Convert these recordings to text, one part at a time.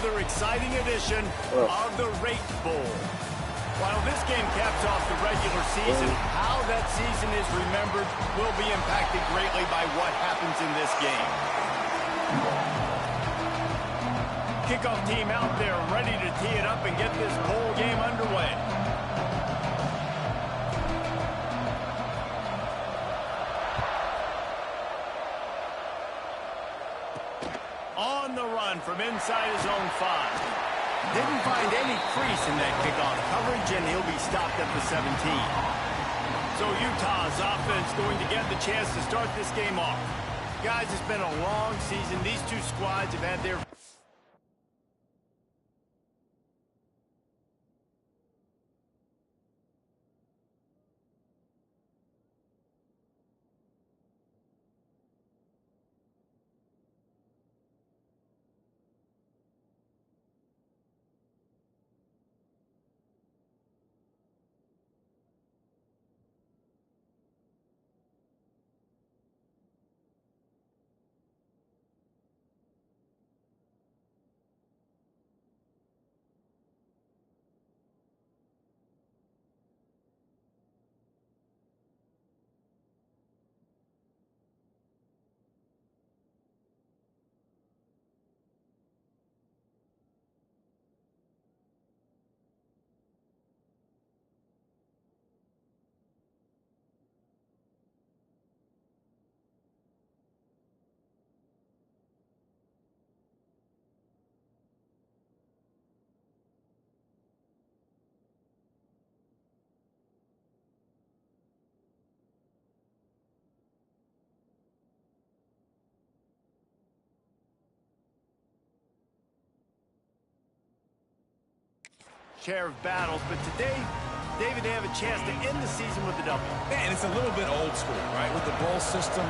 another exciting edition of the Rate Bowl. While this game caps off the regular season, how that season is remembered will be impacted greatly by what happens in this game. Kickoff team out there ready to tee it up and get this bowl game underway. On the run from inside his own 5. Didn't find any crease in that kickoff coverage, and he'll be stopped at the 17. So Utah's offense going to get the chance to start this game off. Guys, it's been a long season. These two squads have had their... share of battles, but today, David, they have a chance to end the season with a double. Man, it's a little bit old school, right? With the bowl system,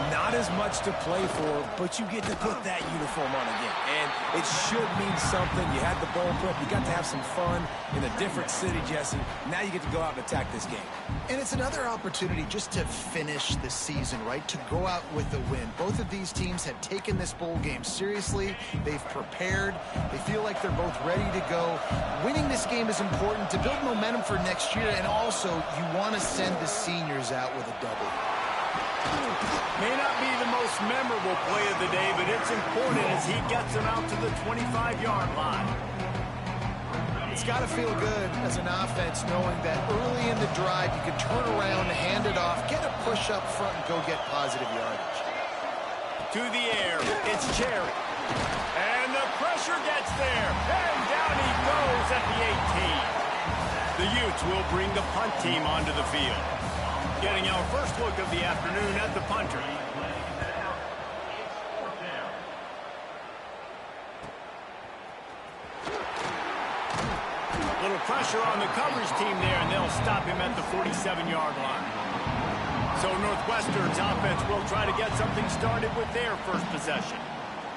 not as much to play for, but you get to put that uniform on again. And it should mean something. You had the bowl prep. You got to have some fun in a different city, Jesse. Now you get to go out and attack this game. And it's another opportunity just to finish the season, right? To go out with a win. Both of these teams have taken this bowl game seriously. They've prepared. They feel like they're both ready to go. Winning this game is important to build momentum for next year, and also you want to send the seniors out with a double. May not be the most memorable play of the day, but it's important as he gets them out to the 25-yard line. It's got to feel good as an offense knowing that early in the drive you can turn around, hand it off, get a push up front, and go get positive yardage. To the air, it's Cherry. And the pressure gets there. And down he goes at the 18. The Utes will bring the punt team onto the field. Getting our first look of the afternoon at the punter. Little pressure on the coverage team there, and they'll stop him at the 47-yard line. So Northwestern's offense will try to get something started with their first possession.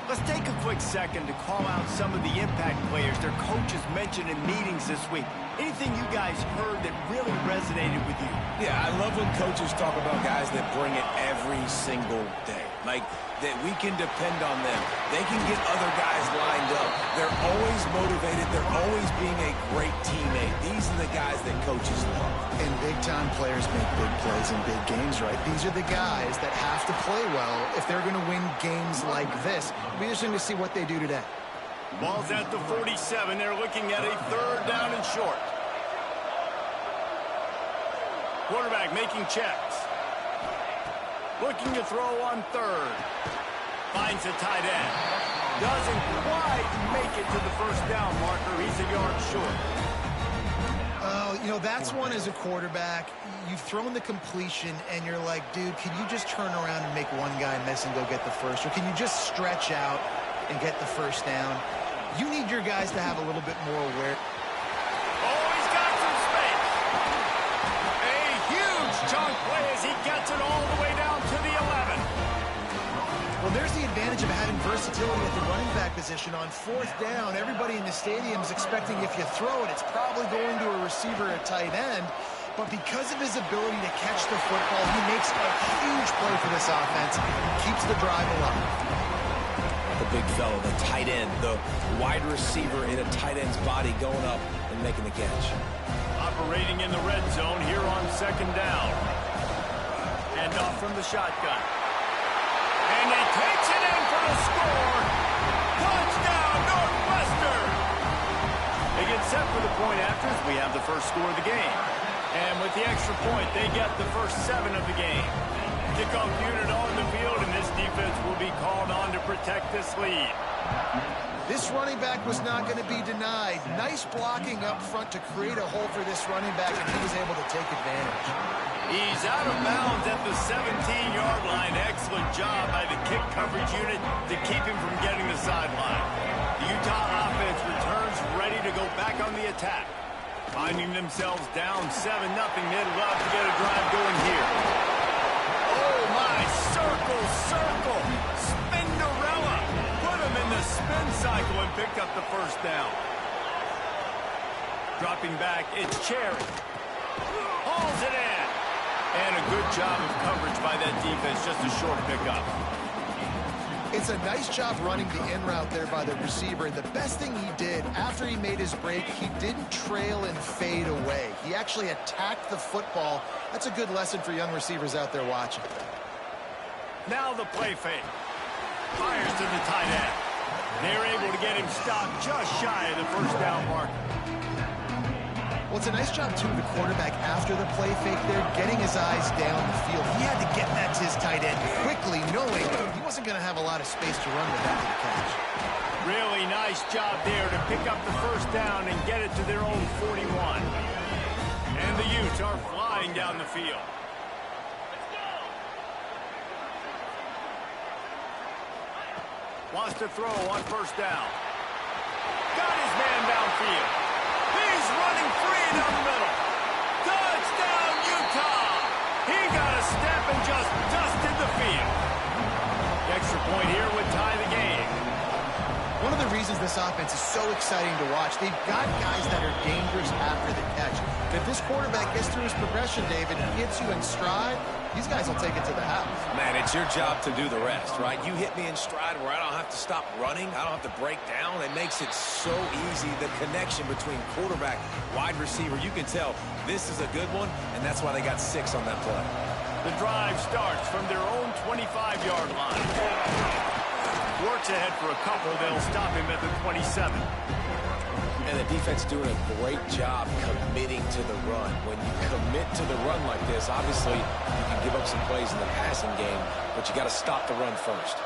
Let's take a quick second to call out some of the impact players their coaches mentioned in meetings this week. Anything you guys heard that really resonated with you? Yeah, I love when coaches talk about guys that bring it every single day. Like, that we can depend on them. They can get other guys lined up. They're always motivated. They're always being a great teammate. These are the guys that coaches love. And big-time players make big plays in big games, right? These are the guys that have to play well if they're going to win games like this. It'll be interesting to see what they do today. Ball's at the 47. They're looking at a third down and short. Quarterback making checks. Looking to throw on third. Finds a tight end. Doesn't quite make it to the first down marker. He's a yard short. Oh, you know, that's one as a quarterback. You've thrown the completion, and you're like, dude, can you just turn around and make one guy miss and go get the first? Or can you just stretch out and get the first down? You need your guys to have a little bit more awareness. Oh, he's got some space. A huge chunk play as he gets it all the way down to the 11. Well, there's the advantage of having versatility at the running back position. On fourth down, everybody in the stadium is expecting if you throw it, it's probably going to a receiver or a tight end. But because of his ability to catch the football, he makes a huge play for this offense, keeps the drive alive. The big fella, the tight end, the wide receiver in a tight end's body going up and making the catch. Operating in the red zone here on second down. And off from the shotgun. And he takes it in for the score. Touchdown, Northwestern! They get set for the point after as we have the first score of the game. And with the extra point, they get the first 7 of the game. Kickoff unit on the field, and this defense will be called on to protect this lead. This running back was not going to be denied. Nice blocking up front to create a hole for this running back, and he was able to take advantage. He's out of bounds at the 17-yard line. Excellent job by the kick coverage unit to keep him from getting the sideline. The Utah offense returns ready to go back on the attack. Finding themselves down 7-0, they'd love to get a drive going here. Oh, my, circle, Spinderella. Put him in the spin cycle and picked up the first down. Dropping back, it's Cherry. Hauls it in. And a good job of coverage by that defense, just a short pickup. It's a nice job running the in route there by the receiver. And the best thing he did after he made his break, he didn't trail and fade away. He actually attacked the football. That's a good lesson for young receivers out there watching. Now the play fake. Fires to the tight end. They're able to get him stopped just shy of the first down marker. Well, it's a nice job, too, the quarterback after the play fake there, getting his eyes down the field. He had to get that to his tight end quickly, knowing he wasn't going to have a lot of space to run with after the catch. Really nice job there to pick up the first down and get it to their own 41. And the Utes are flying down the field. Wants to throw on first down. Got his man downfield. He's running free down the middle. Touchdown, Utah! He got a step and just dusted the field. The extra point here would tie the game. One of the reasons this offense is so exciting to watch, they've got guys that are dangerous after the catch. If this quarterback gets through his progression, David, and hits you in stride, these guys will take it to the house. Man, it's your job to do the rest, right? You hit me in stride where I don't have to stop running. I don't have to break down. It makes it so easy, the connection between quarterback, wide receiver. You can tell this is a good one, and that's why they got 6 on that play. The drive starts from their own 25-yard line. Works ahead for a couple. They'll stop him at the 27. And the defense doing a great job committing to the run. When you commit to the run like this, obviously you can give up some plays in the passing game, but you got to stop the run first.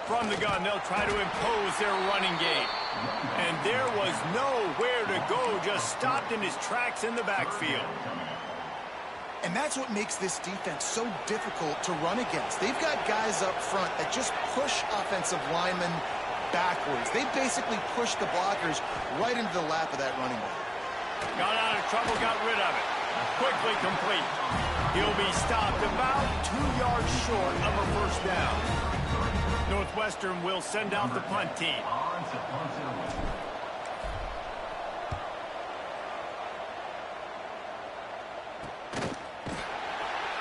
From the gun, they'll try to impose their running game. And there was nowhere to go, just stopped in his tracks in the backfield. And that's what makes this defense so difficult to run against. They've got guys up front that just push offensive linemen backwards. They basically push the blockers right into the lap of that running back. Got out of trouble, got rid of it. Quickly complete. He'll be stopped about 2 yards short of a first down. Northwestern will send out the punt team.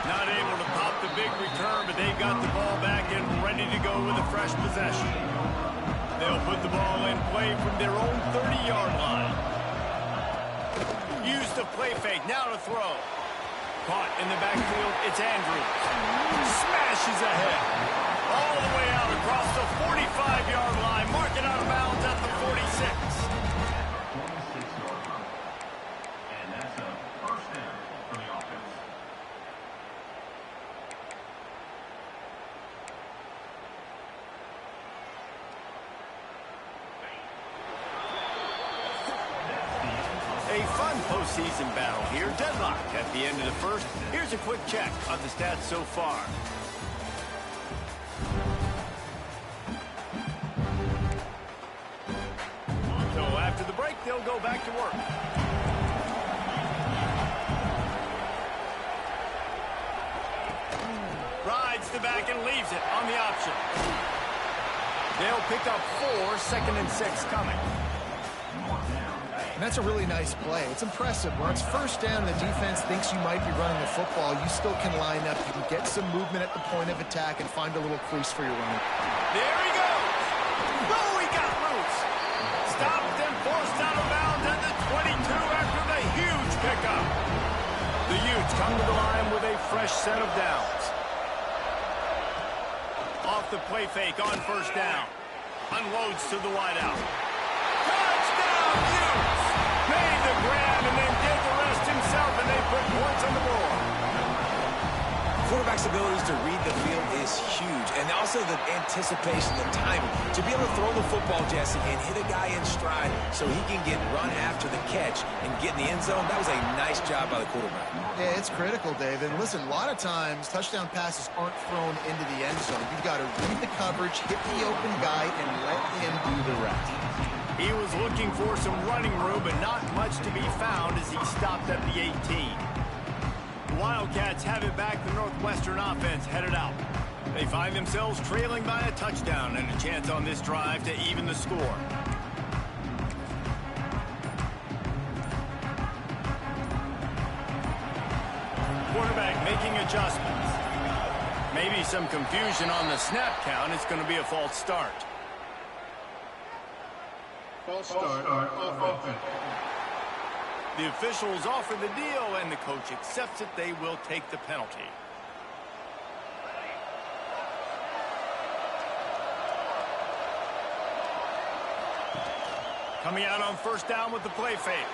Not able to pop the big return, but they've got the ball back and ready to go with a fresh possession. They'll put the ball in play from their own 30-yard line. Use the play fake, now to throw. Caught in the backfield, it's Andrews. Smashes ahead. All the way out across the 45-yard line. Mark it out of bounds at the 46. A fun postseason battle here. Deadlock at the end of the first. Here's a quick check of the stats so far. So after the break, they'll go back to work. Rides the back and leaves it on the option. They'll pick up 4, 2nd and 6 coming. that's a really nice play. It's impressive. When it's first down and the defense thinks you might be running the football, you still can line up. You can get some movement at the point of attack and find a little crease for your running. There he goes. Oh, he got loose. Stopped and forced out of bounds at the 22 after the huge pickup. The Utes come to the line with a fresh set of downs. Off the play fake on first down. Unloads to the wideout. Touchdown, Utes! Made the grab and then did the rest himself, and they put points on the board. Quarterback's abilities to read the field is huge, and also the anticipation, the timing. To be able to throw the football, Jesse, and hit a guy in stride so he can get run after the catch and get in the end zone, that was a nice job by the quarterback. Yeah, it's critical, Dave. And listen, a lot of times touchdown passes aren't thrown into the end zone. You've got to read the coverage, hit the open guy, and let him do the rest. He was looking for some running room, but not much to be found as he stopped at the 18. The Wildcats have it back. The Northwestern offense headed out. They find themselves trailing by a touchdown and a chance on this drive to even the score. Quarterback making adjustments. Maybe some confusion on the snap count. It's going to be a false start. False start offense. The officials offer the deal, and the coach accepts it. They will take the penalty. Coming out on first down with the play fake.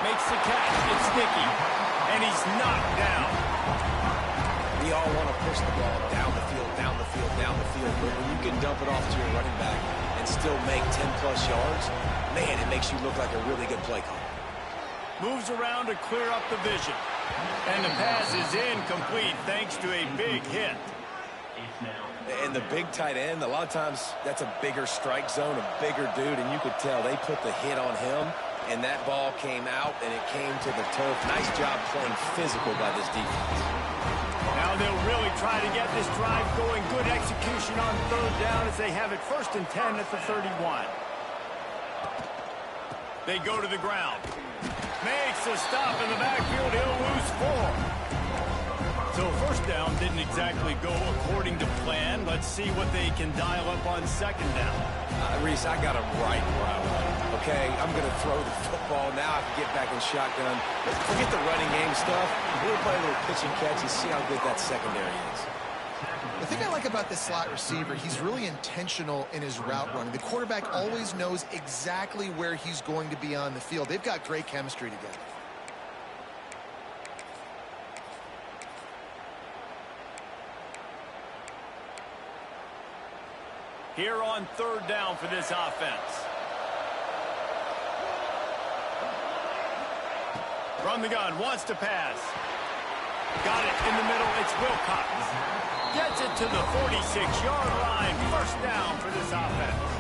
Makes the catch. It's Nicky, and he's knocked down. We all want to push the ball down the field, down the field, down the field. But when you can dump it off to your running back and still make 10-plus yards, man, it makes you look like a really good play call. Moves around to clear up the vision. And the pass is incomplete thanks to a big hit. And the big tight end, a lot of times that's a bigger strike zone, a bigger dude, and you could tell they put the hit on him, and that ball came out, and it came to the turf. Nice job playing physical by this defense. Now they'll really try to get this drive going. Good execution on third down as they have it 1st and 10 at the 31. They go to the ground. Makes a stop in the backfield. He'll lose 4. So first down didn't exactly go according to plan. Let's see what they can dial up on second down. Reese, I got him right where I want him. Okay, I'm going to throw the football. Now I can get back in shotgun. Forget the running game stuff. We'll play a little pitch and catch and see how good that secondary is. The thing I like about this slot receiver, he's really intentional in his route running. The quarterback always knows exactly where he's going to be on the field. They've got great chemistry together. Here on third down for this offense. Run the gun, wants to pass. Got it in the middle, it's Wilcox. Gets it to the 46-yard line. First down for this offense.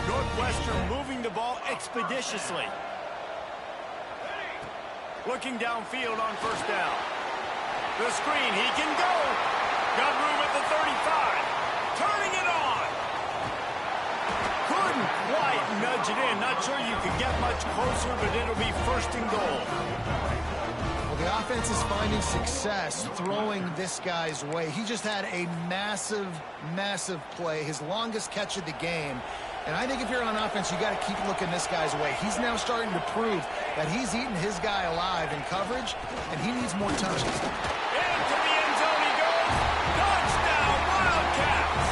Northwestern moving the ball expeditiously. Looking downfield on first down. The screen, he can go. Got room at the 35. Turning it on. Couldn't quite nudge it in. Not sure you could get much closer, but it'll be 1st and goal. The offense is finding success throwing this guy's way. He just had a massive, massive play, his longest catch of the game. And I think if you're on offense, you got to keep looking this guy's way. He's now starting to prove that he's eating his guy alive in coverage, and he needs more touches. Into the end zone he goes. Touchdown, Wildcats!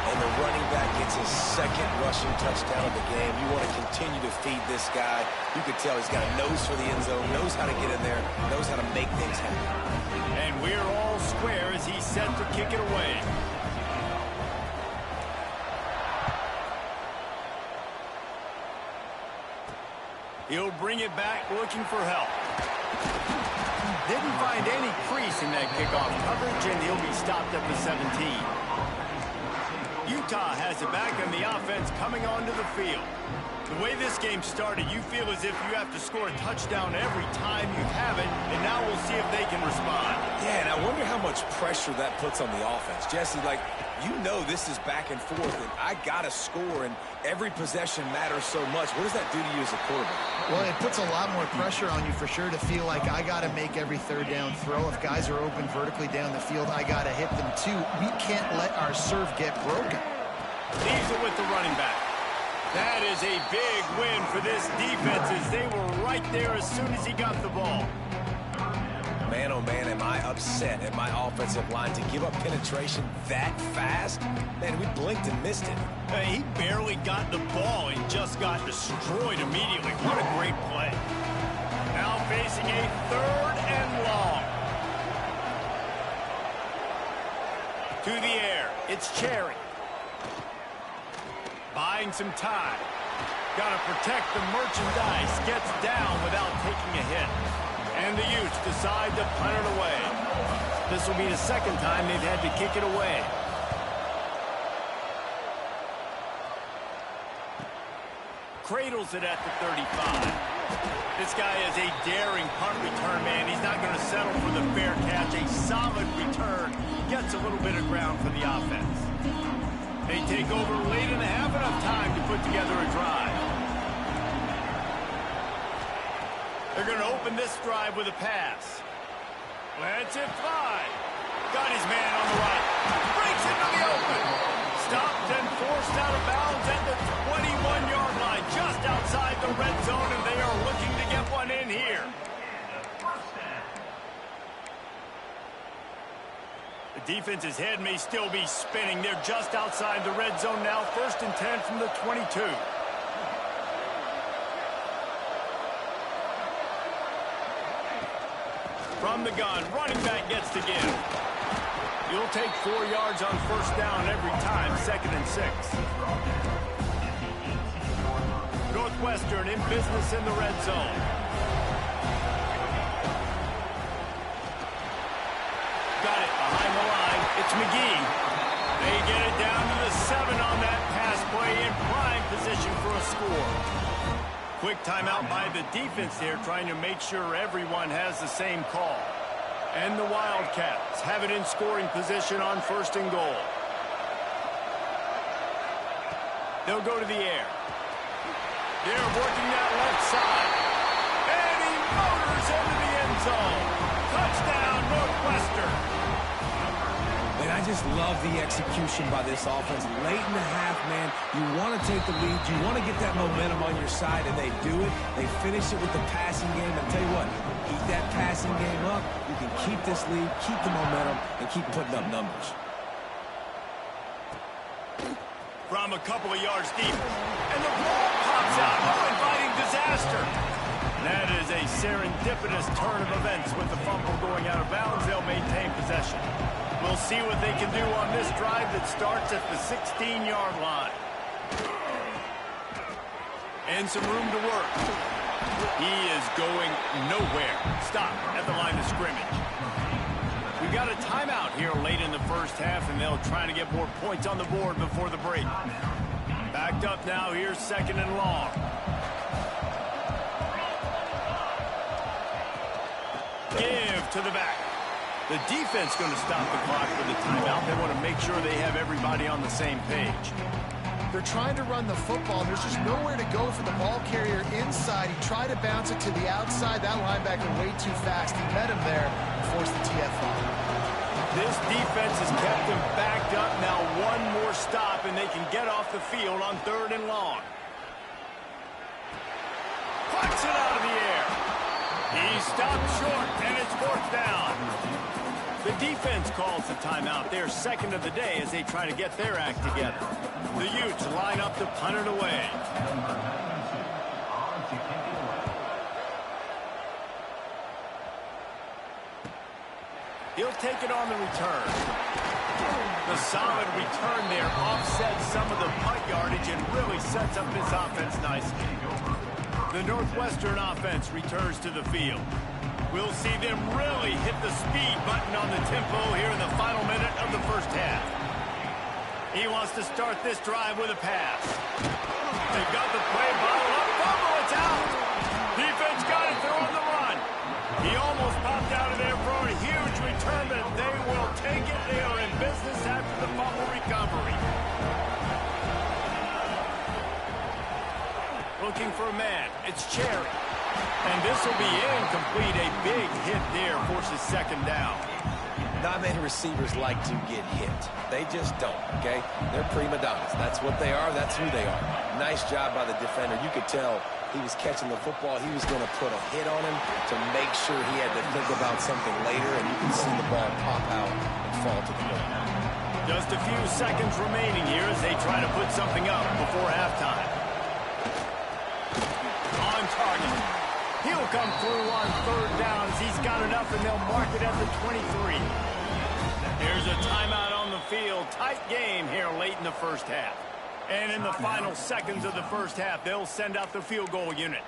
And the running back gets his 2nd rushing touchdown of the game. You want to continue to feed this guy. You could tell he's got a nose for the end zone, knows how to get in there, knows how to make things happen. And we're all square as he's set to kick it away. He'll bring it back looking for help. Didn't find any crease in that kickoff coverage, and he'll be stopped at the 17. Utah has it back, and the offense coming onto the field. The way this game started, you feel as if you have to score a touchdown every time you have it, and now we'll see if they can respond. Yeah, and I wonder how much pressure that puts on the offense. Jesse, like, you know this is back and forth, and I got to score, and every possession matters so much. What does that do to you as a quarterback? Well, it puts a lot more pressure on you for sure to feel like I got to make every third down throw. If guys are open vertically down the field, I got to hit them too. We can't let our serve get broken. Leaves it with the running back. That is a big win for this defense as they were right there as soon as he got the ball. Man, oh man, am I upset at my offensive line to give up penetration that fast? Man, we blinked and missed it. Hey, he barely got the ball and just got destroyed immediately. What a great play. Now facing a 3rd and long. To the air, it's Cherry. Buying some time. Got to protect the merchandise. Gets down without taking a hit. And the Utes decide to punt it away. This will be the 2nd time they've had to kick it away. Cradles it at the 35. This guy is a daring punt return man. He's not going to settle for the fair catch. A solid return. Gets a little bit of ground for the offense. They take over late and have enough time to put together a drive. They're going to open this drive with a pass. Lets it fly. Got his man on the right. Breaks into the open. Stopped and forced out of bounds at the 21-yard line, just outside the red zone, and they are looking to get one in here. The defense's head may still be spinning. They're just outside the red zone now. 1st and 10 from the 22. From the gun, running back gets to give. You'll take 4 yards on 1st down every time, 2nd and 6. Northwestern in business in the red zone. Got it behind the line. It's McGee. They get it down to the 7 on that pass play in prime position for a score. Quick timeout by the defense there, trying to make sure everyone has the same call. And the Wildcats have it in scoring position on 1st and goal. They'll go to the air. They're working that left side. And he motors into the end zone. Touchdown, Northwestern. And I just love the execution by this offense. Late in the half, man, you want to take the lead. You want to get that momentum on your side, and they do it. They finish it with the passing game. And tell you what, keep that passing game up. You can keep this lead, keep the momentum, and keep putting up numbers. From a couple of yards deep, and the ball pops out. No inviting disaster. That is a serendipitous turn of events with the fumble going out of bounds. They'll maintain possession. We'll see what they can do on this drive that starts at the 16-yard line. And some room to work. He is going nowhere. Stop at the line of scrimmage. We've got a timeout here late in the 1st half, and they'll try to get more points on the board before the break. Backed up now. Here's 2nd and long. Give to the back. The defense going to stop the clock for the timeout. They want to make sure they have everybody on the same page. They're trying to run the football. There's just nowhere to go for the ball carrier inside. He tried to bounce it to the outside. That linebacker way too fast. He met him there and forced the TFL. This defense has kept them backed up. Now 1 more stop, and they can get off the field on 3rd and long. Puts it out of the air. He stopped short, and it's 4th down. The defense calls the timeout. They're 2nd of the day as they try to get their act together. The Utes line up to punt it away. He'll take it on the return. The solid return there offsets some of the punt yardage and really sets up this offense nicely. The Northwestern offense returns to the field. We'll see them really hit the speed button on the tempo here in the final minute of the 1st half. He wants to start this drive with a pass. They've got the play bottled up. Fumble, it's out. Defense got it. They're on the run. He almost popped out of there for a huge return looking for a man. It's Cherry. And this will be incomplete. A big hit there forces second down. Not many receivers like to get hit. They just don't, okay? They're prima donnas. That's what they are. That's who they are. Nice job by the defender. You could tell he was catching the football. He was going to put a hit on him to make sure he had to think about something later, and you can see the ball pop out and fall to the ground. Just a few seconds remaining here as they try to put something up before halftime. On target. He'll come through on third down as he's got enough, and they'll mark it at the 23. Here's a timeout on the field. Tight game here late in the first half. And in the final seconds of the first half, they'll send out the field goal unit.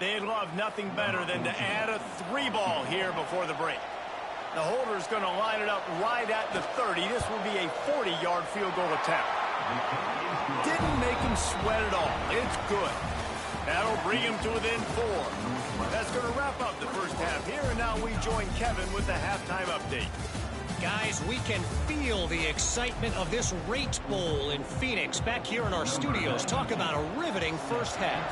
They'd love nothing better than to add a 3-ball here before the break. The holder's going to line it up right at the 30. This will be a 40-yard field goal attempt. Didn't make him sweat at all. It's good. That'll bring him to within 4. That's going to wrap up the first half here, and now we join Kevin with the halftime update. Guys, we can feel the excitement of this Rate Bowl in Phoenix back here in our studios. Talk about a riveting first half.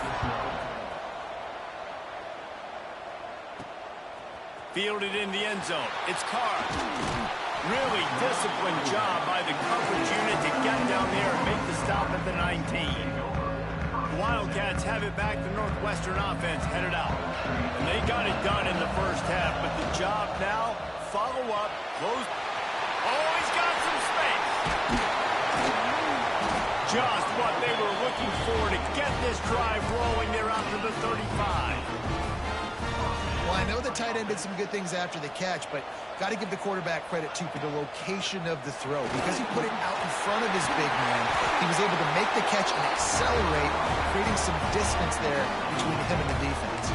Fielded in the end zone. It's Carr. Really disciplined job by the coverage unit to get down there and make the stop at the 19. The Wildcats have it back. The Northwestern offense headed out. And they got it done in the first half, but the job now, follow up, close. Oh, he's got some space. Just what they were looking for to get this drive rolling. They're out to the 35. Well, I know the tight end did some good things after the catch, but got to give the quarterback credit, too, for the location of the throw. Because he put it out in front of his big man, he was able to make the catch and accelerate, creating some distance there between him and the defense.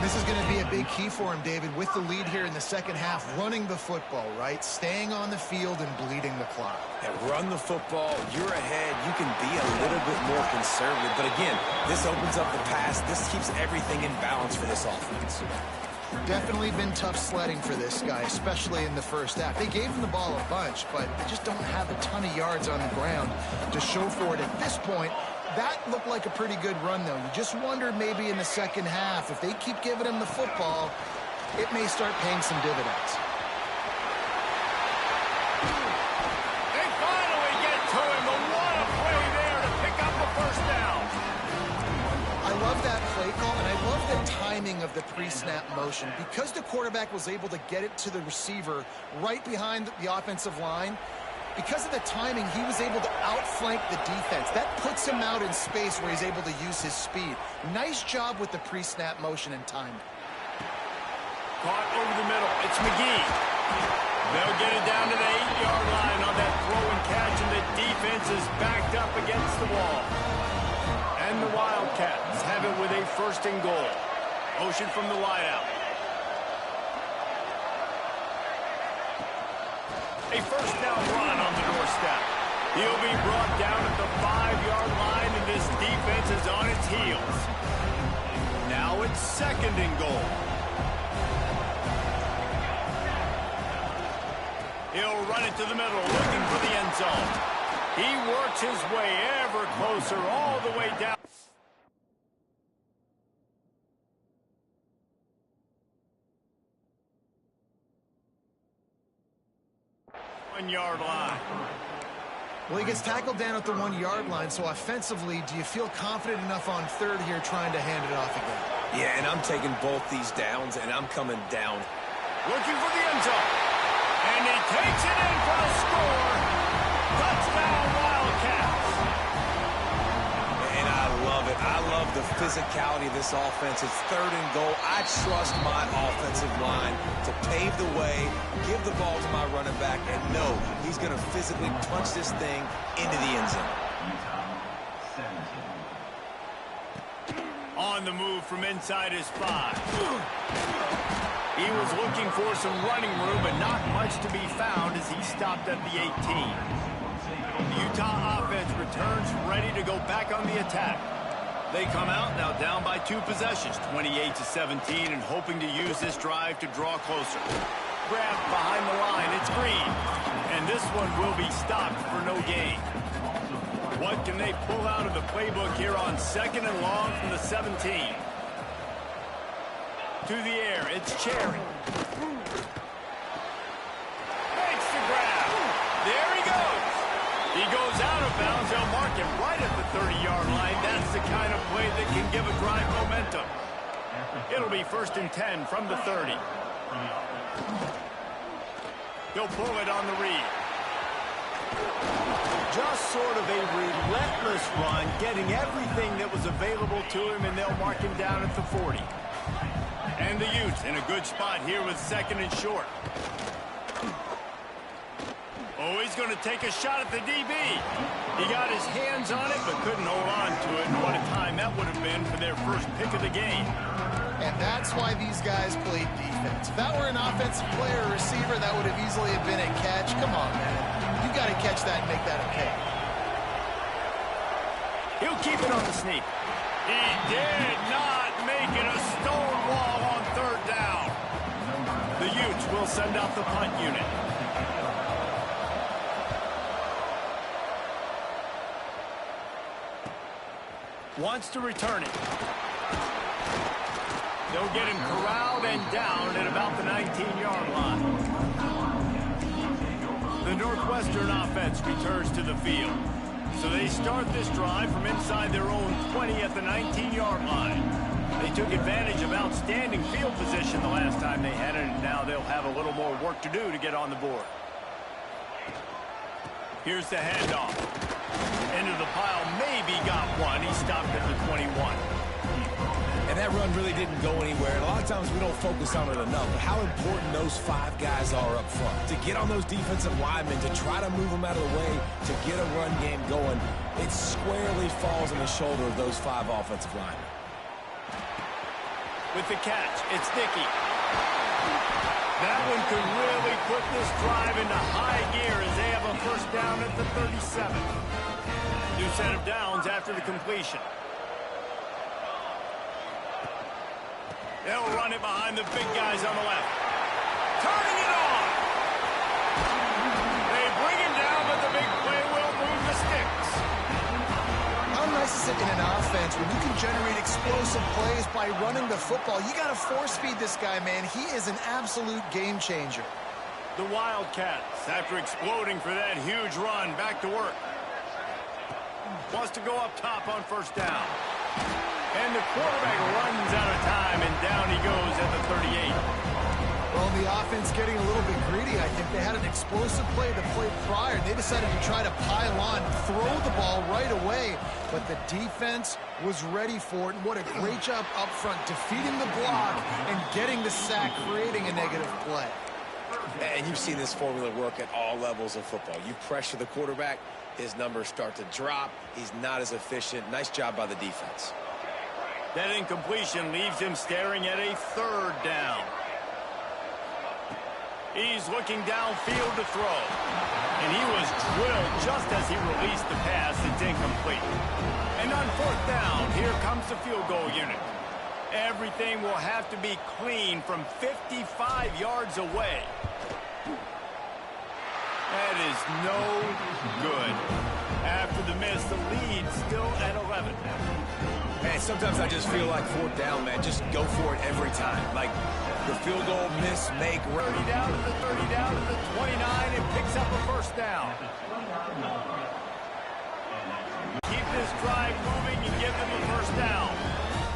This is going to be a big key for him, David, with the lead here in the second half, running the football, right? Staying on the field and bleeding the clock. Yeah, run the football. You're ahead. You can be a little bit more conservative. But again, this opens up the pass. This keeps everything in balance for this offense. Definitely been tough sledding for this guy, especially in the first half. They gave him the ball a bunch, but they just don't have a ton of yards on the ground to show for it at this point. That looked like a pretty good run, though. You just wonder maybe in the second half, if they keep giving him the football, it may start paying some dividends. They finally get to him, but what a play there to pick up the first down. I love that play call, and I love the timing of the pre-snap motion. Because the quarterback was able to get it to the receiver right behind the offensive line, because of the timing, he was able to outflank the defense. That puts him out in space where he's able to use his speed. Nice job with the pre-snap motion and timing. Caught over the middle. It's McGee. They'll get it down to the 8-yard line on that throw and catch, and the defense is backed up against the wall. And the Wildcats have it with a first and goal. Motion from the wideout. A first down run on the doorstep. He'll be brought down at the 5-yard line, and this defense is on its heels. Now it's second and goal. He'll run it to the middle, looking for the end zone. He works his way ever closer, all the way down. 1-yard line. Well, he gets tackled down at the 1-yard line, so offensively, do you feel confident enough on third here trying to hand it off again? Yeah, and I'm taking both these downs, and I'm coming down. Looking for the end zone. And he takes it in for a score. Touchdown, Wildcats. And I love it. I love the physicality of this offense. It's third and goal. I trust my offensive line to pave the way, give the ball to my running back, and know he's going to physically punch this thing into the end zone. On the move from inside his 5. He was looking for some running room, but not much to be found as he stopped at the 18. The Utah offense returns ready to go back on the attack. They come out now down by 2 possessions, 28-17, and hoping to use this drive to draw closer. Grabbed behind the line, it's Green. And this one will be stopped for no gain. What can they pull out of the playbook here on 2nd and long from the 17? To the air, it's Cherry. Makes the grab. There he goes. He goes out of bounds. They'll mark him right at the 30-yard line. That's the kind of play that can give a drive momentum. It'll be 1st and 10 from the 30. He'll pull it on the read. Just sort of a relentless run, getting everything that was available to him, and they'll mark him down at the 40. And the Utes in a good spot here with 2nd and short. Oh, he's going to take a shot at the DB. He got his hands on it, but couldn't hold on to it. And what a time that would have been for their first pick of the game. And that's why these guys played defense. If that were an offensive player or receiver, that would have easily have been a catch. Come on, man. You got to catch that and make that okay. He'll keep it on the sneak. He did not make it a stone wall on 3rd down. The Utes will send out the punt unit. Wants to return it. They'll get him corralled and down at about the 19-yard line. The Northwestern offense returns to the field. So they start this drive from inside their own 20 at the 19-yard line. They took advantage of outstanding field position the last time they had it, and now they'll have a little more work to do to get on the board. Here's the handoff. Into the pile, maybe got one. He stopped at the 21. And that run really didn't go anywhere. And a lot of times we don't focus on it enough, but how important those 5 guys are up front. To get on those defensive linemen, to try to move them out of the way, to get a run game going, it squarely falls on the shoulder of those 5 offensive linemen. With the catch, it's Dickey. That one could really put this drive into high gear as they have a 1st down at the 37. New set of downs after the completion. They'll run it behind the big guys on the left. Turning it on. They bring him down, but the big play will move the sticks. How nice is it in an offense when you can generate explosive plays by running the football? You got to force feed this guy, man. He is an absolute game changer. The Wildcats, after exploding for that huge run, back to work. Wants to go up top on 1st down. And the quarterback runs out of time, and down he goes at the 38. Well, the offense getting a little bit greedy. I think they had an explosive play the play prior. They decided to try to pile on, throw the ball right away. But the defense was ready for it. And what a great job up front, defeating the block and getting the sack, creating a negative play. And you've seen this formula work at all levels of football. You pressure the quarterback, his numbers start to drop. He's not as efficient. Nice job by the defense. That incompletion leaves him staring at a 3rd down. He's looking downfield to throw. And he was drilled just as he released the pass. It's incomplete. And on 4th down, here comes the field goal unit. Everything will have to be clean from 55 yards away. That is no good. After the miss, the lead still at 11. Man, sometimes I just feel like 4th down, man. Just go for it every time. Like the field goal, miss, make. 30 down to the 30, down to the 29, and picks up a 1st down. Keep this drive moving and give them a 1st down.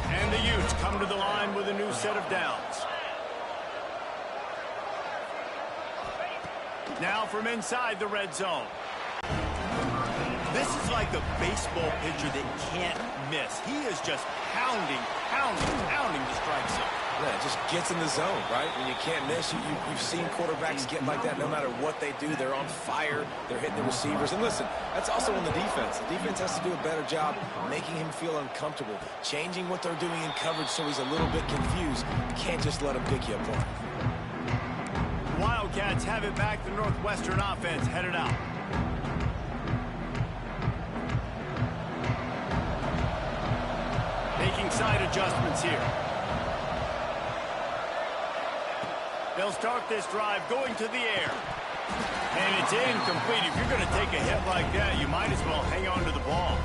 And the Utes come to the line with a new set of downs. Now from inside the red zone. This is like a baseball pitcher that can't miss. He is just pounding the strike zone. Yeah, it just gets in the zone, right? When you can't miss, you've seen quarterbacks get like that no matter what they do. They're on fire. They're hitting the receivers. And listen, that's also on the defense. The defense has to do a better job making him feel uncomfortable, changing what they're doing in coverage so he's a little bit confused. Can't just let him pick you apart. Wildcats have it back. The Northwestern offense headed out. Making side adjustments here. They'll start this drive going to the air. And it's incomplete. If you're going to take a hit like that, you might as well hang on to the ball.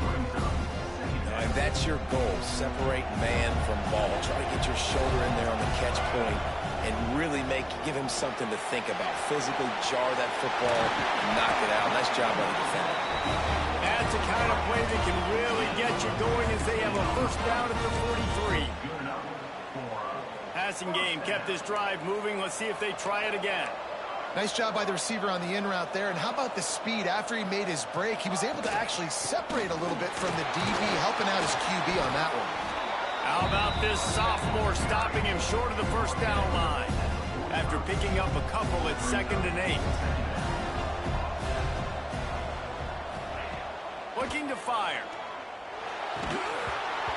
And that's your goal. Separate man from ball. Try to get your shoulder in there on the catch point and really give him something to think about. Physically jar that football and knock it out. Nice job by the defender. That's the kind of play that can really get you going as they have a first down at the 43. Passing game kept this drive moving. Let's see if they try it again. Nice job by the receiver on the in route there. And how about the speed? After he made his break, he was able to actually separate a little bit from the DB, helping out his QB on that one. How about this sophomore stopping him short of the first down line after picking up a couple at 2nd and 8. Looking to fire.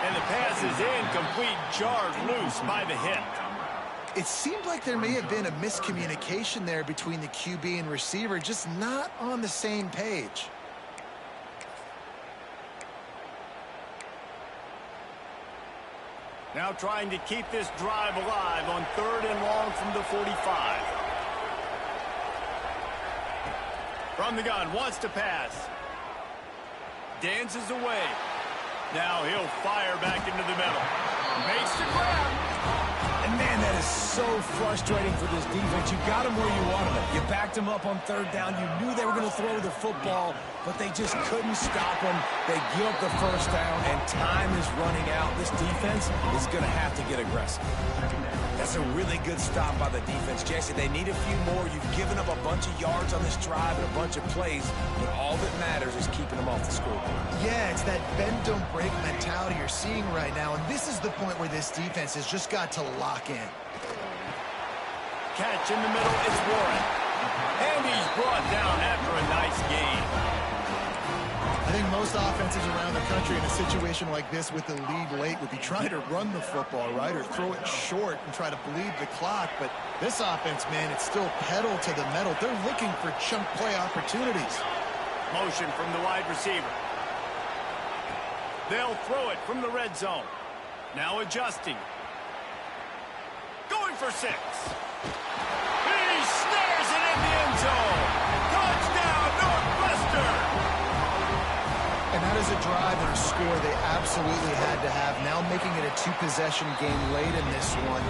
And the pass is incomplete, jarred loose by the hit. It seemed like there may have been a miscommunication there between the QB and receiver, just not on the same page. Now trying to keep this drive alive on 3rd and long from the 45. From the gun, wants to pass. Dances away. Now he'll fire back into the middle. Makes the grab. And, man, that is so frustrating for this defense. You got him where you wanted him. You backed him up on 3rd down. You knew they were going to throw the football, but they just couldn't stop him. They give up the first down, and time is running out. This defense is going to have to get aggressive. That's a really good stop by the defense, Jesse. They need a few more. You've given up a bunch of yards on this drive and a bunch of plays, but all that matters is keeping them off the scoreboard. Yeah, it's that bend, don't break mentality you're seeing right now, and this is the point where this defense has just got to lock in. Catch in the middle, it's Warren. And he's brought down after a nice gain. I think most offenses around the country in a situation like this with the lead late would be trying to run the football, right, or throw it short and try to bleed the clock. But this offense, man, it's still pedal to the metal. They're looking for chunk play opportunities. Motion from the wide receiver. They'll throw it from the red zone. Now adjusting. Going for 6. He snares it in the end zone. Touchdown, Northwestern! And that is a drive and a score they absolutely had to have. Now making it a 2-possession game late in this one.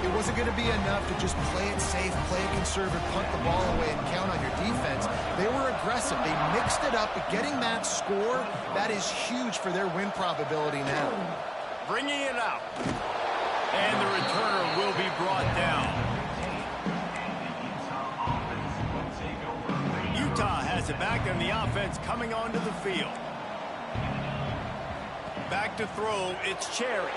It wasn't going to be enough to just play it safe, play it conservative, punt the ball away, and count on your defense. They were aggressive. They mixed it up, but getting that score, that is huge for their win probability now. Bringing it out. And the returner will be brought down. Utah has it back, and the offense coming onto the field. Back to throw, it's Cherry.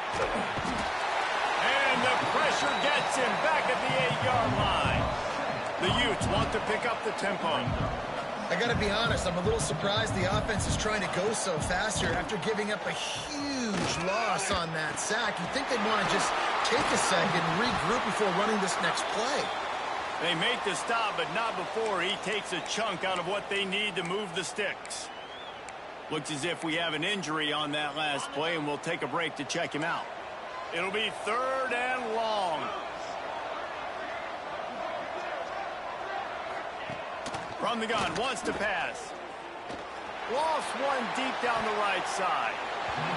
And the pressure gets him back at the 8-yard line. The Utes want to pick up the tempo. I got to be honest, I'm a little surprised the offense is trying to go so fast here after giving up a huge loss on that sack. You'd think they'd want to just take a second and regroup before running this next play. They make the stop, but not before he takes a chunk out of what they need to move the sticks. Looks as if we have an injury on that last play, and we'll take a break to check him out. It'll be 3rd and long. From the gun, wants to pass. Lost one deep down the right side.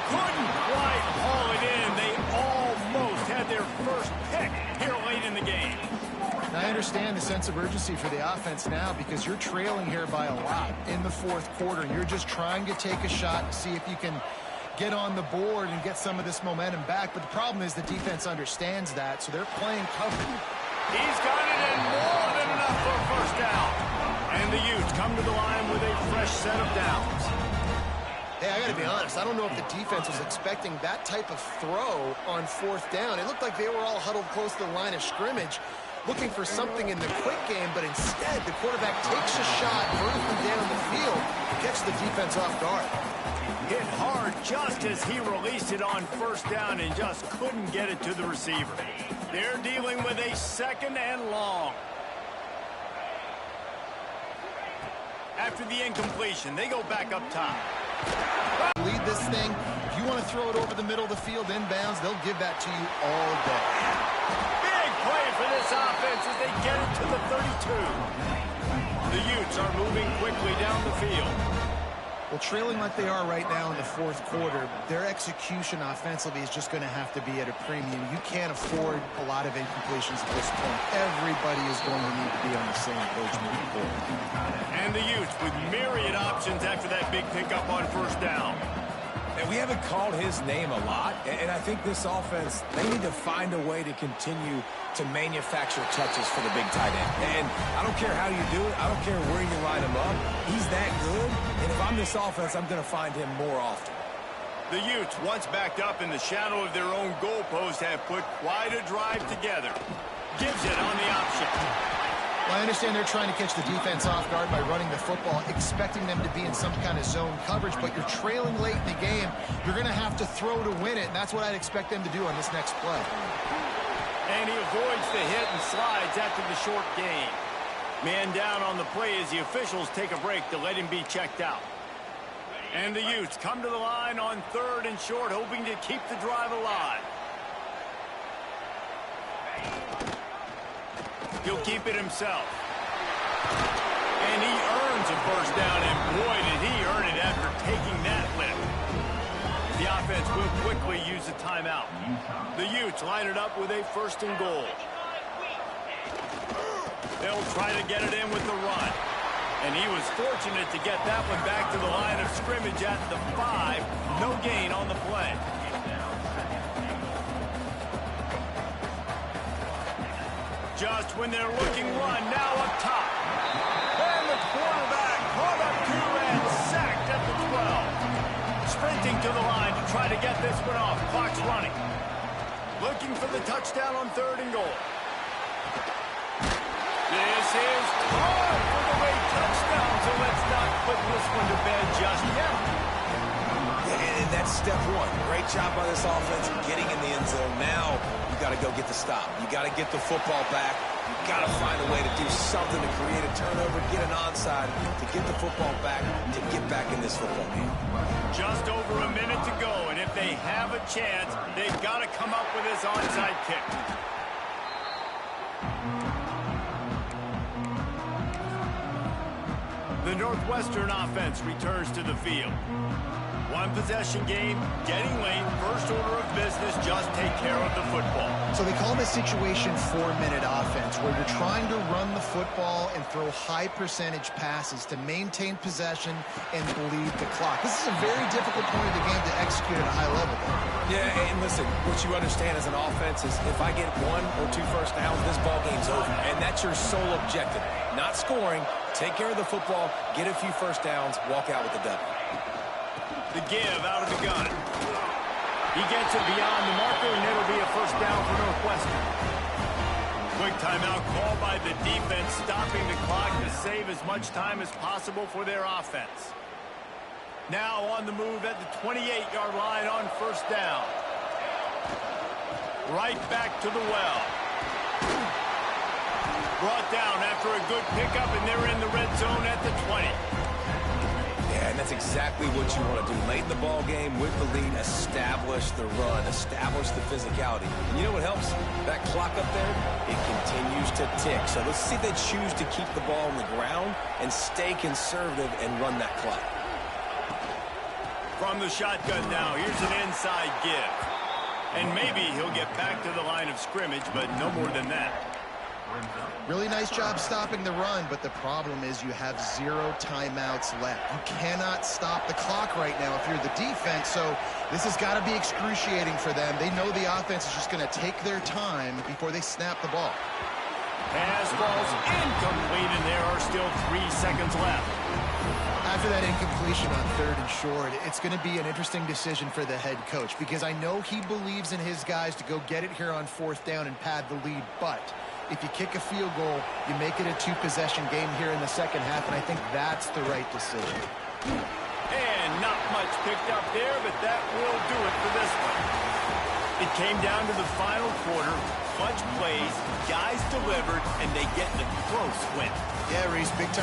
Couldn't quite haul it in. They almost had their first pick here late in the game. I understand the sense of urgency for the offense now because you're trailing here by a lot in the 4th quarter, and you're just trying to take a shot and see if you can get on the board and get some of this momentum back. But the problem is the defense understands that, so they're playing cover. He's got it in more than enough for a first down. And the Utes come to the line with a fresh set of downs. Hey, I got to be honest. I don't know if the defense was expecting that type of throw on 4th down. It looked like they were all huddled close to the line of scrimmage, looking for something in the quick game, but instead the quarterback takes a shot vertically down the field to catch the defense off guard. Hit hard just as he released it on 1st down and just couldn't get it to the receiver. They're dealing with a 2nd and long. After the incompletion, they go back up top. Lead this thing. If you want to throw it over the middle of the field inbounds, they'll give that to you all day. Big play for this offense as they get it to the 32. The Utes are moving quickly down the field. Well, trailing like they are right now in the fourth quarter, their execution offensively is just going to have to be at a premium. You can't afford a lot of incompletions at this point. Everybody is going to need to be on the same page moving forward. And the Utes with myriad options after that big pickup on first down. And we haven't called his name a lot, and I think this offense, they need to find a way to continue to manufacture touches for the big tight end. And I don't care how you do it. I don't care where you line him up. He's that good, and if I'm this offense, I'm going to find him more often. The Utes, once backed up in the shadow of their own goalpost, have put quite a drive together. Gives it on the option. Well, I understand they're trying to catch the defense off guard by running the football, expecting them to be in some kind of zone coverage, but you're trailing late in the game. You're going to have to throw to win it, and that's what I'd expect them to do on this next play. And he avoids the hit and slides after the short gain. Man down on the play as the officials take a break to let him be checked out. And the Utes come to the line on 3rd and short, hoping to keep the drive alive. He'll keep it himself. And he earns a first down, and boy, did he earn it after taking that lift. The offense will quickly use a timeout. The Utes line it up with a 1st and goal. They'll try to get it in with the run. And he was fortunate to get that one back to the line of scrimmage at the 5. No gain on the play. Just when they're looking run, now up top. And the quarterback caught up to and sacked at the 12. Sprinting to the line to try to get this one off. Clock's running. Looking for the touchdown on 3rd and goal. This is time for the late touchdown, so let's not put this one to bed just yet. And that's step one. Great job by this offense getting in the end zone. Now you got to go get the stop. You got to get the football back. You got to find a way to do something to create a turnover, get an onside, to get the football back, to get back in this football game. Just over a minute to go, and if they have a chance, they've got to come up with this onside kick. The Northwestern offense returns to the field. One possession game, getting late, first order of business, just take care of the football. So they call this situation 4-minute offense, where you're trying to run the football and throw high percentage passes to maintain possession and bleed the clock. This is a very difficult point of the game to execute at a high level. Yeah, and listen, what you understand as an offense is if I get 1 or 2 first downs, this ball game's over. And that's your sole objective. Not scoring, take care of the football, get a few first downs, walk out with the W. The give out of the gun. He gets it beyond the marker, and it'll be a first down for Northwestern. Quick timeout called by the defense, stopping the clock to save as much time as possible for their offense. Now on the move at the 28-yard line on first down. Right back to the well. Brought down after a good pickup, and they're in the red zone at the 20. Yeah, and that's exactly what you want to do. Late in the ball game with the lead, establish the run, establish the physicality. And you know what helps? That clock up there, it continues to tick. So let's see if they choose to keep the ball on the ground and stay conservative and run that clock. From the shotgun now, here's an inside give. And maybe he'll get back to the line of scrimmage, but no more than that. Really nice job stopping the run, but the problem is you have 0 timeouts left. You cannot stop the clock right now if you're the defense, so this has got to be excruciating for them. They know the offense is just going to take their time before they snap the ball. Pass falls incomplete, and there are still 3 seconds left. After that incompletion on 3rd and short, it's going to be an interesting decision for the head coach, because I know he believes in his guys to go get it here on 4th down and pad the lead, but if you kick a field goal, you make it a 2-possession game here in the second half, and I think that's the right decision. And not much picked up there, but that will do it for this one. It came down to the final quarter. Clutch plays, guys delivered, and they get the close win. Yeah, Reese, big time.